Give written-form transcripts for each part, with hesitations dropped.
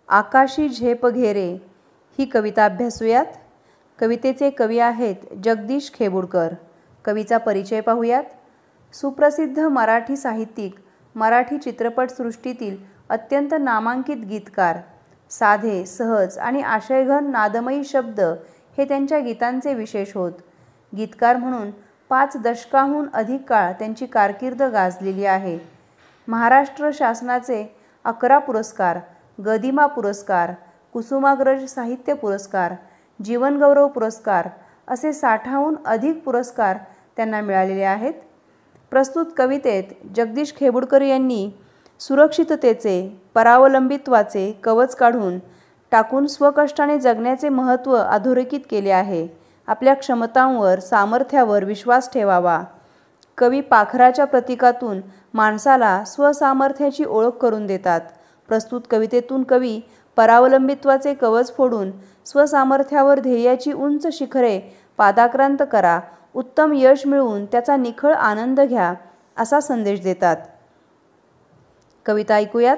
आकाशी झेप घेरे ही कविता अभ्यासूयात. कवितेचे कवी आहेत जगदीश खेबुडकर. कवीचा परिचय पाहूयात. सुप्रसिद्ध मराठी साहित्यिक, मराठी चित्रपटसृष्टीतील अत्यंत नामांकित गीतकार. साधे, सहज आणि आशयघन नादमयी शब्द हे त्यांच्या गीतांचे विशेष होत. गीतकार म्हणून 5 दशकाहून अधिक काळ त्यांची कारकीर्द गाजलेली आहे. महाराष्ट्र शासनाचे 11 पुरस्कार, गदिमा पुरस्कार, कुसुमाग्रज साहित्य पुरस्कार, जीवनगौरव पुरस्कार असे 60हून अधिक पुरस्कार त्यांना मिळालेले आहेत. प्रस्तुत कवितेत जगदीश खेबुडकर यांनी सुरक्षिततेचे, परावलंबित्वाचे कवच काढून टाकून स्वकष्टाने जगण्याचे महत्त्व अधोरेखित केले आहे. आपल्या क्षमतांवर, सामर्थ्यावर विश्वास ठेवावा. कवी पाखराच्या प्रतीकातून माणसाला स्वसामर्थ्याची ओळख करून देतात. प्रस्तुत कवितेतून कवी परावलंबित्वाचे कवच फोडून स्वसामर्थ्यावर ध्येयाची उंच शिखरे पादाक्रांत करा, उत्तम यश मिळवून त्याचा निखळ आनंद घ्या असा संदेश देतात. कविता ऐकूयात.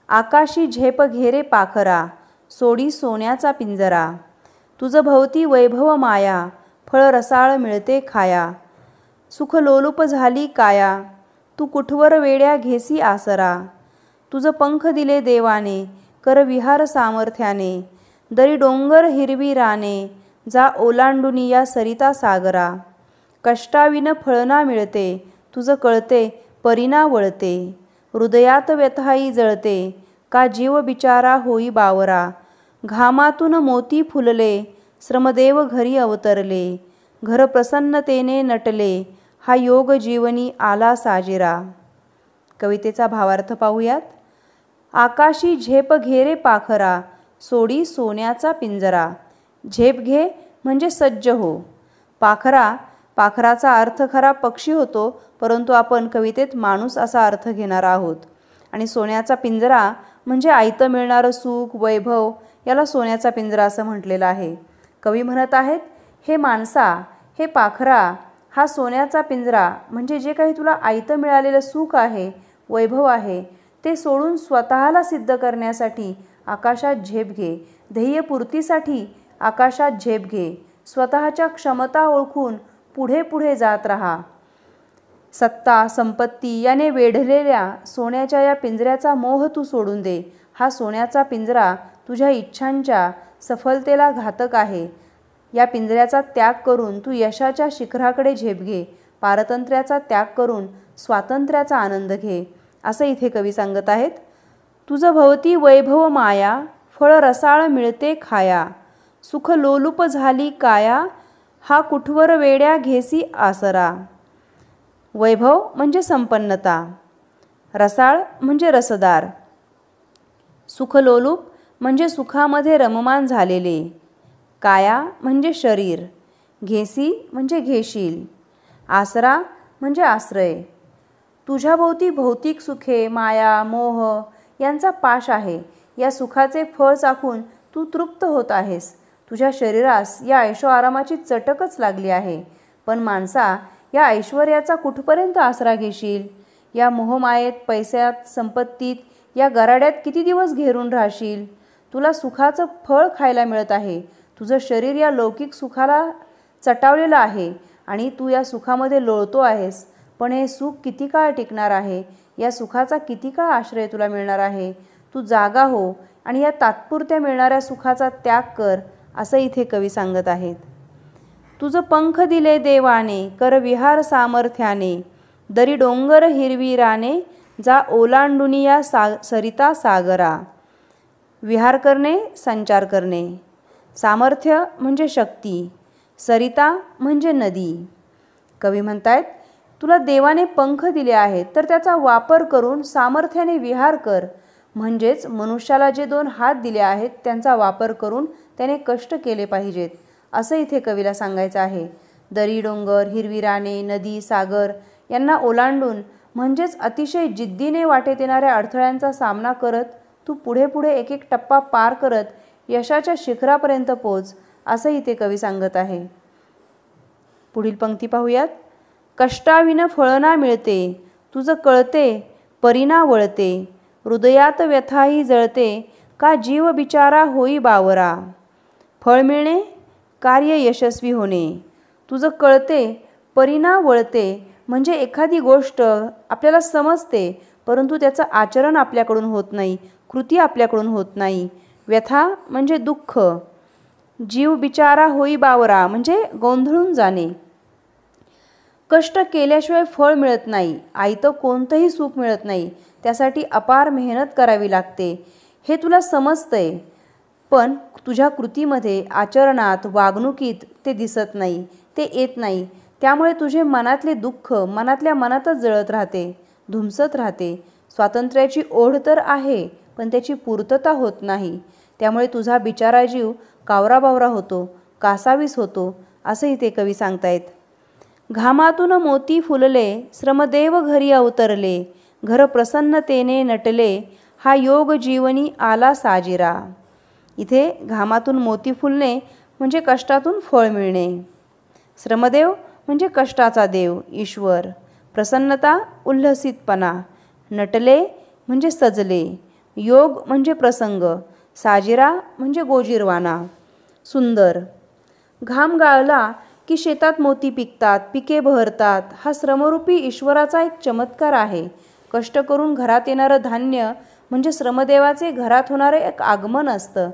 आकाशी झेप घेरे पाखरा, सोडी सोन्याचा पिंजरा. तुझ भोवती वैभव माया, फळ रसाळ मिळते खाया. सुख लोलुप झाली काया, तू कुठवर वेड्या घेसी आसरा. तुझ पंख दिले देवाने, कर विहार सामर्थ्याने. दरी डोंगर हिरवी राने, जा ओलांडून या सरिता सागरा. कष्टाविन फळना मिळते, तुझ कळते परीना वळते. हृदयात व्यथाई जळते, का जीव बिचारा होई बावरा. घामातून मोती फुलले, श्रमदेव घरी अवतरले. घर प्रसन्नतेने नटले, हा योग जीवनी आला साजेरा. कवितेचा भावार्थ पाहूयात. आकाशी झेप घेरे पाखरा, सोडी सोन्याचा पिंजरा. झेप घे म्हणजे सज्ज हो. पाखराचा अर्थ खरा पक्षी होतो, परंतु आपण कवितेत माणूस असा अर्थ घेणार आहोत. आणि सोन्याचा पिंजरा म्हणजे आयतं मिळणारं सुख, वैभव याला सोन्याचा पिंजरा असं म्हटलेलं आहे. कवी म्हणत आहेत, हे माणसा, हे पाखरा, हा सोन्याचा पिंजरा म्हणजे जे काही तुला आयतं मिळालेलं सुख आहे, वैभव आहे, ते सोडून स्वतःला सिद्ध करण्यासाठी आकाशात झेप घे. ध्येयपूर्तीसाठी आकाशात झेप घे. स्वतःच्या क्षमता ओळखून पुढे पुढे जात राहा. सत्ता, संपत्ती याने वेढलेल्या सोन्याच्या या पिंजऱ्याचा मोह तू सोडून दे. हा सोन्याचा पिंजरा तुझ्या इच्छांच्या सफलतेला घातक आहे. या पिंजऱ्याचा त्याग करून तू यशाच्या शिखराकडे झेप घे. पारतंत्र्याचा त्याग करून स्वातंत्र्याचा आनंद घे असं इथे कवी सांगत आहेत. तुझ भोवती वैभव माया, फळ रसाळ मिळते खाया. सुख लोलुप झाली काया, हा कुठवर वेड्या घेसी आसरा. वैभव म्हणजे संपन्नता, रसाळ म्हणजे रसदार, सुखलोलूप म्हणजे सुखामध्ये रममान झालेले, काया म्हणजे शरीर, घेसी म्हणजे घेशील, आसरा म्हणजे आश्रय. तुझ्याभोवती भौतिक सुखे, माया, मोह यांचा पाश आहे. या सुखाचे फळ चाखून तू तृप्त होत आहेस. तुझ्या शरीरास या ऐशो आरामाची चटकच लागली आहे. पण माणसा, या ऐश्वर्याचा कुठपर्यंत आसरा घेशील? या मोहमायेत, पैशात, संपत्तीत, या गराड्यात किती दिवस घेरून राहशील? तुला सुखाचं फळ खायला मिळत आहे. तुझं शरीर या लौकिक सुखाला चटावलेलं आहे आणि तू या सुखामध्ये लोळतो आहेस. पण हे सुख किती काळ टिकणार आहे? या सुखाचा किती काळ आश्रय तुला मिळणार आहे? तू जागा हो आणि या तात्पुरत्या मिळणाऱ्या सुखाचा त्याग कर असं इथे कवी सांगत आहेत. तुझं पंख दिले देवाने, कर विहार सामर्थ्याने. दरी डोंगर हिरवी राने, जा ओलांडून या सरिता सागरा. विहार करणे, संचार करणे. सामर्थ्य म्हणजे शक्ती, सरिता म्हणजे नदी. कवी म्हणतायत, तुला देवाने पंख दिले आहेत तर त्याचा वापर करून सामर्थ्याने विहार कर. म्हणजेच मनुष्याला जे 2 हात दिले आहेत त्यांचा वापर करून त्याने कष्ट केले पाहिजेत असं इथे कवीला सांगायचं आहे. दरी, डोंगर, हिरवी राने, नदी, सागर यांना ओलांडून म्हणजेच अतिशय जिद्दीने वाटेत येणाऱ्या अडथळ्यांचा सामना करत तू पुढे पुढे एक एक टप्पा पार करत यशाच्या शिखरापर्यंत पोच असं इथे कवी सांगत आहे. पुढील पंक्ती पाहूयात. कष्टाविन फळना मिळते, तुझ कळते परीना वळते. हृदयात व्यथाही जळते, का जीव बिचारा होई बावरा. फळ मिळणे, कार्य यशस्वी होणे. तुझं कळते, परिणा वळते, म्हणजे एखादी गोष्ट आपल्याला समजते, परंतु त्याचं आचरण आपल्याकडून होत नाही, कृती आपल्याकडून होत नाही. व्यथा म्हणजे दुःख. जीव बिचारा होई बावरा म्हणजे गोंधळून जाणे. कष्ट केल्याशिवाय फळ मिळत नाही. आयतं कोणतंही सुख मिळत नाही. त्यासाठी अपार मेहनत करावी लागते. हे तुला समजतंय, पण तुझ्या कृतीमध्ये, आचरणात, वागणुकीत ते दिसत नाही, ते येत नाही. त्यामुळे तुझे मनातले दुःख मनातल्या मनातच जळत राहते, धुमसत राहते. स्वातंत्र्याची ओढ तर आहे, पण त्याची पूर्तता होत नाही. त्यामुळे तुझा बिचारा जीव कावराबावरा होतो, कासावीस होतो, असंही ते कवी सांगतायत. घामातून मोती फुलले, श्रमदेव घरी अवतरले. घर प्रसन्नतेने नटले, हा योग जीवनी आला साजिरा. इथे घामातून मोती फुलणे म्हणजे कष्टातून फळ मिळणे. श्रमदेव म्हणजे कष्टाचा देव ईश्वर. प्रसन्नता उल्हसितपणा. नटले म्हणजे सजले. योग म्हणजे प्रसंग. साजिरा म्हणजे गोजीरवाना, सुंदर. घाम गाळला की शेतात मोती पिकतात, पिके बहरतात. हा श्रमरूपी ईश्वराचा एक चमत्कार आहे. कष्ट करून घरात येणारं धान्य म्हणजे श्रमदेवाचे घरात होणारे एक आगमन असतं.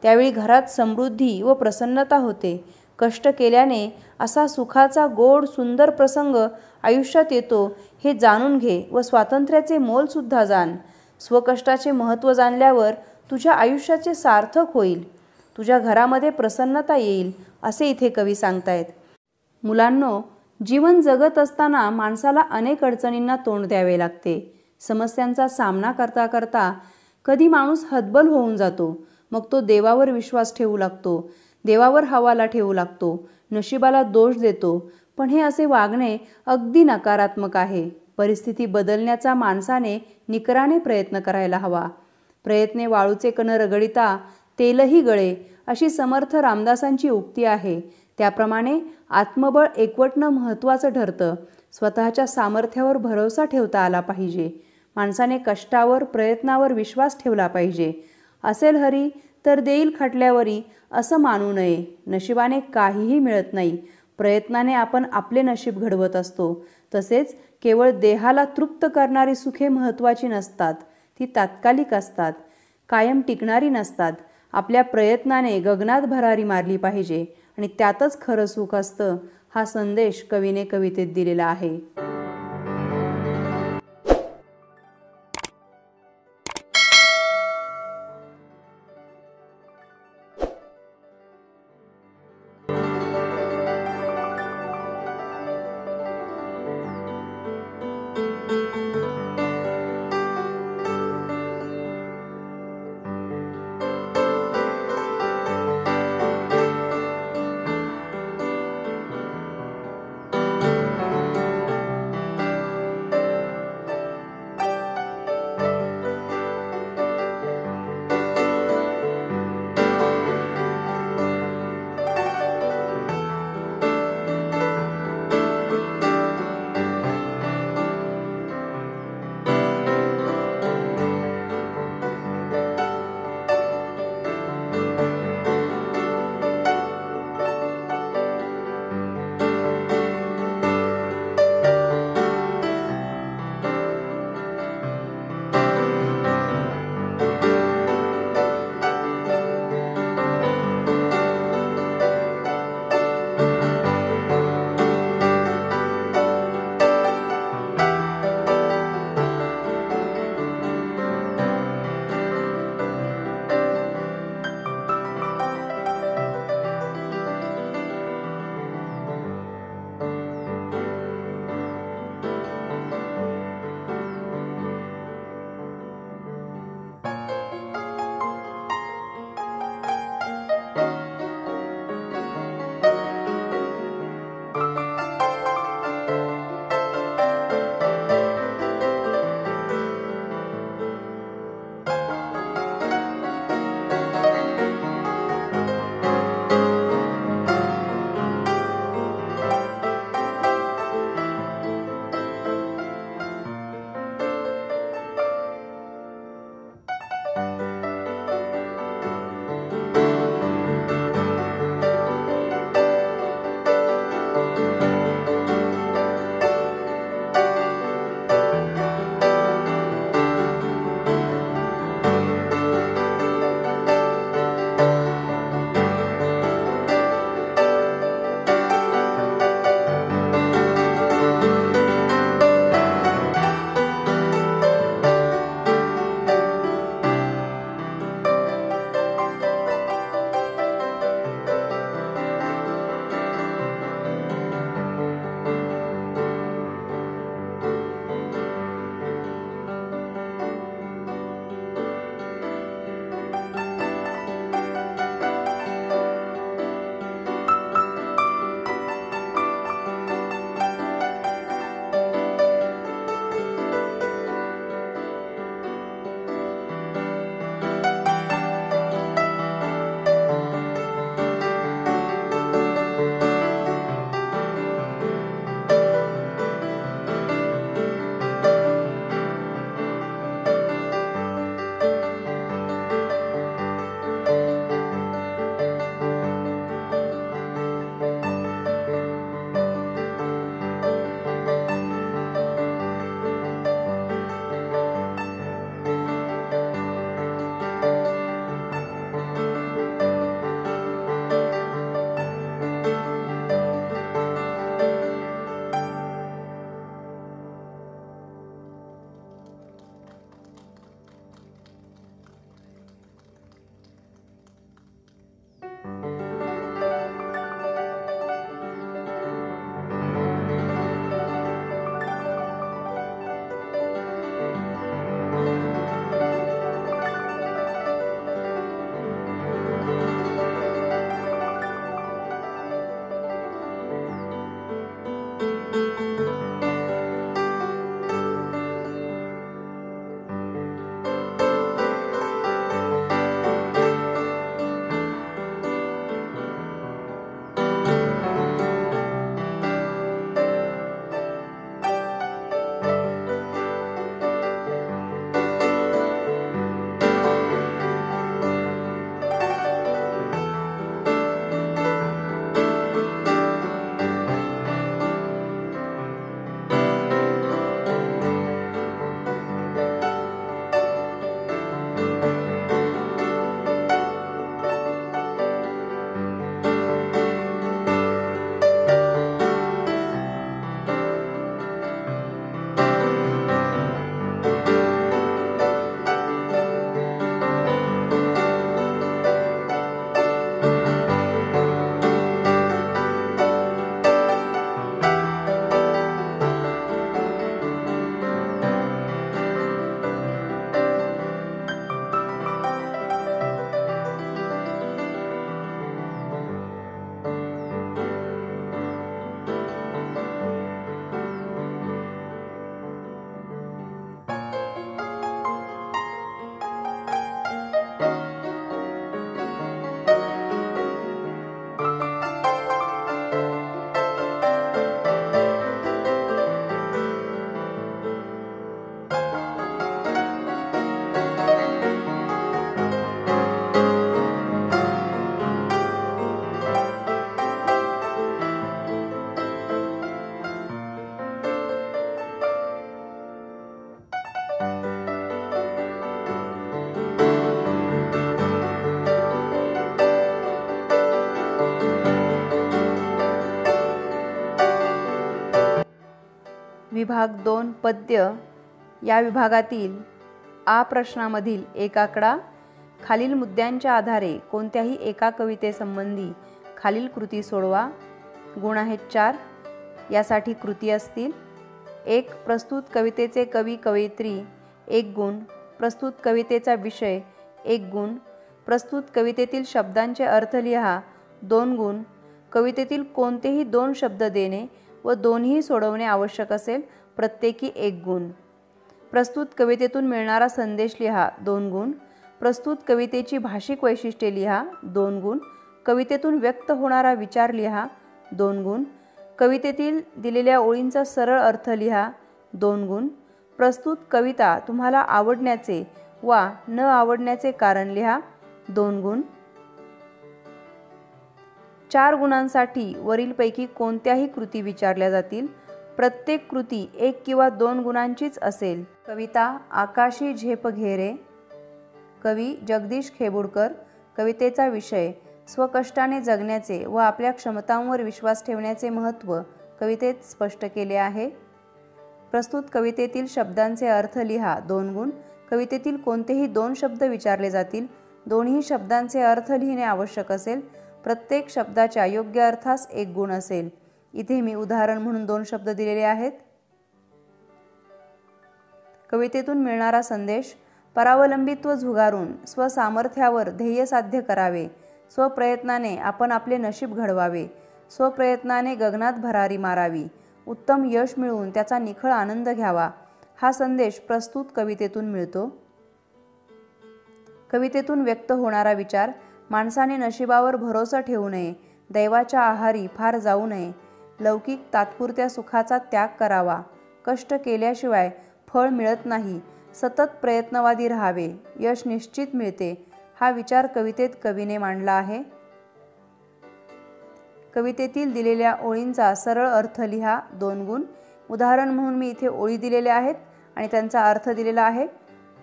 त्यावेळी घरात समृद्धी व प्रसन्नता होते. कष्ट केल्याने असा सुखाचा गोड सुंदर प्रसंग आयुष्यात येतो, हे जाणून घे व स्वातंत्र्याचे मोलसुद्धा जाण. स्वकष्टाचे महत्त्व जाणल्यावर तुझ्या आयुष्याचे सार्थक होईल, तुझ्या घरामध्ये प्रसन्नता येईल, असे इथे कवी सांगतायत. मुलांनो, जीवन जगत असताना माणसाला अनेक अडचणींना तोंड द्यावे लागते. समस्यांचा सामना करता करता कधी माणूस हतबल होऊन जातो. मग तो देवावर विश्वास ठेवू लागतो, देवावर हवाला ठेवू लागतो, नशिबाला दोष देतो. पण हे असे वागणे अगदी नकारात्मक आहे. परिस्थिती बदलण्याचा माणसाने निकराने प्रयत्न करायला हवा. प्रयत्ने वाळूचे कण रगडिता तेलही गळे, अशी समर्थ रामदासांची उक्ती आहे. त्याप्रमाणे आत्मबळ एकवटणं महत्त्वाचं ठरतं. स्वतःच्या सामर्थ्यावर भरोसा ठेवता आला पाहिजे. माणसाने कष्टावर, प्रयत्नावर विश्वास ठेवला पाहिजे. असेल हरी तर देईल खटल्यावरी, असं मानू नये. नशिबाने काहीही मिळत नाही. प्रयत्नाने आपण आपले नशीब घडवत असतो. तसेच केवळ देहाला तृप्त करणारी सुखे महत्त्वाची नसतात. ती तात्कालिक असतात, कायम टिकणारी नसतात. आपल्या प्रयत्नाने गगनात भरारी मारली पाहिजे आणि त्यातच खरं सुख असतं. हा संदेश कवीने कवितेत दिलेला आहे. विभाग 2 पद्य या विभागातील आ प्रश्नामधील एक आकडा खालील मुद्द्यांच्या आधारे कोणत्याही एका कवितेसंबंधी खालील कृती सोडवा। गुण आहेत 4। यासाठी कृती असतील: 1. प्रस्तुत कवितेचे कवी कवयित्री 1 गुण, प्रस्तुत कवितेचा विषय 1 गुण, प्रस्तुत कवितेतील शब्दांचे अर्थ लिहा 2 गुण, कवितेतील कोणतेही 2 शब्द देणे व दोन्ही सोडवणे आवश्यक असेल प्रत्येकी 1 गुण, प्रस्तुत कवितेतून मिळणारा संदेश लिहा 2 गुण, प्रस्तुत कवितेची भाषिक वैशिष्ट्ये लिहा 2 गुण, कवितेतून व्यक्त होणारा विचार लिहा 2 गुण, कवितेतील दिलेल्या ओळींचा सरळ अर्थ लिहा 2 गुण, प्रस्तुत कविता तुम्हाला आवडण्याचे वा न आवडण्याचे कारण लिहा 2 गुण। 4 गुणांसाठी वरीलपैकी कोणत्याही कृती विचारल्या जातील। प्रत्येक कृती 1 किंवा 2 गुणांचीच असेल। कविता आकाशी झेप घेरे, कवी जगदीश खेबुडकर। कवितेचा विषय स्वकष्टाने जगण्याचे व आपल्या क्षमतांवर विश्वास ठेवण्याचे महत्त्व कवितेत स्पष्ट केले आहे। प्रस्तुत कवितेतील शब्दांचे अर्थ लिहा 2 गुण, कवितेतील कोणतेही 2 शब्द विचारले जातील, दोन्ही शब्दांचे अर्थ लिहिणे आवश्यक असेल, प्रत्येक शब्दाच्या योग्य अर्थास 1 गुण असेल। इथे मी उदाहरण म्हणून 2 शब्द दिलेले आहेत। कवितेतून मिळणारा संदेश: परावलंबित्व झुगारून स्वसामर्थ्यावर ध्येय साध्य करावे, स्वप्रयत्नाने आपण आपले नशीब घडवावे, स्वप्रयत्नाने गगनात भरारी मारावी, उत्तम यश मिळवून त्याचा निखळ आनंद घ्यावा, हा संदेश प्रस्तुत कवितेतून मिळतो। कवितेतून व्यक्त होणारा विचार: माणसाने नशिबावर भरोसा ठेवू नये, दैवाच्या आहारी फार जाऊ नये, लौकिक तात्पुरत्या सुखाचा त्याग करावा, कष्ट केल्याशिवाय फळ मिळत नाही, सतत प्रयत्नवादी राहावे, यश निश्चित मिळते, हा विचार कवितेत कवीने मांडला आहे। कवितेतील दिलेल्या ओळींचा सरळ अर्थ लिहा 2 गुण। उदाहरण म्हणून मी इथे ओळी दिलेल्या आहेत आणि त्यांचा अर्थ दिलेला आहे।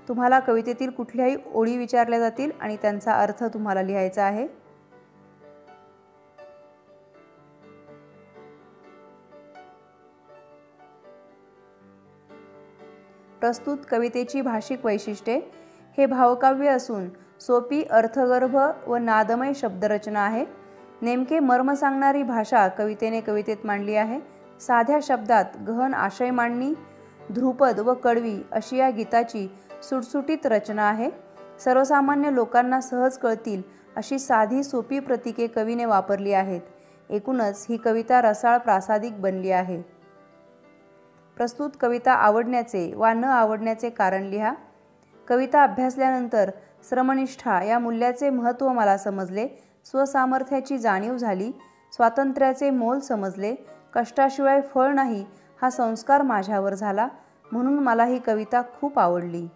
तुम्हाला कवितेतील कुठल्याही ओळी विचारल्या जातील आणि त्यांचा अर्थ तुम्हाला लिहायचा आहे। प्रस्तुत कवितेची भाषिक वैशिष्ट्ये: हे भावकाव्य असून सोपी अर्थगर्भ व नादमय शब्दरचना आहे। नेमके मर्म सांगणारी भाषा कवितेने कवितेत मांडली आहे। साध्या शब्दात गहन आशय मांडणी, ध्रुपद व कडवी अशी या गीताची सुटसुटीत रचना आहे। सर्वसामान्य लोकांना सहज कळतील अशी साधी सोपी प्रतीके कवीने वापरली आहेत। एकूणच ही कविता रसाळ प्रासादिक बनली आहे। प्रस्तुत कविता आवडण्याचे वा न आवडण्याचे कारण लिहा। कविता अभ्यासल्यानंतर श्रमनिष्ठा या मूल्याचे महत्त्व मला समजले, स्वसामर्थ्याची जाणीव झाली, स्वातंत्र्याचे मोल समजले, कष्टाशिवाय फळ नाही हा संस्कार माझ्यावर झाला, म्हणून मला ही कविता खूप आवडली।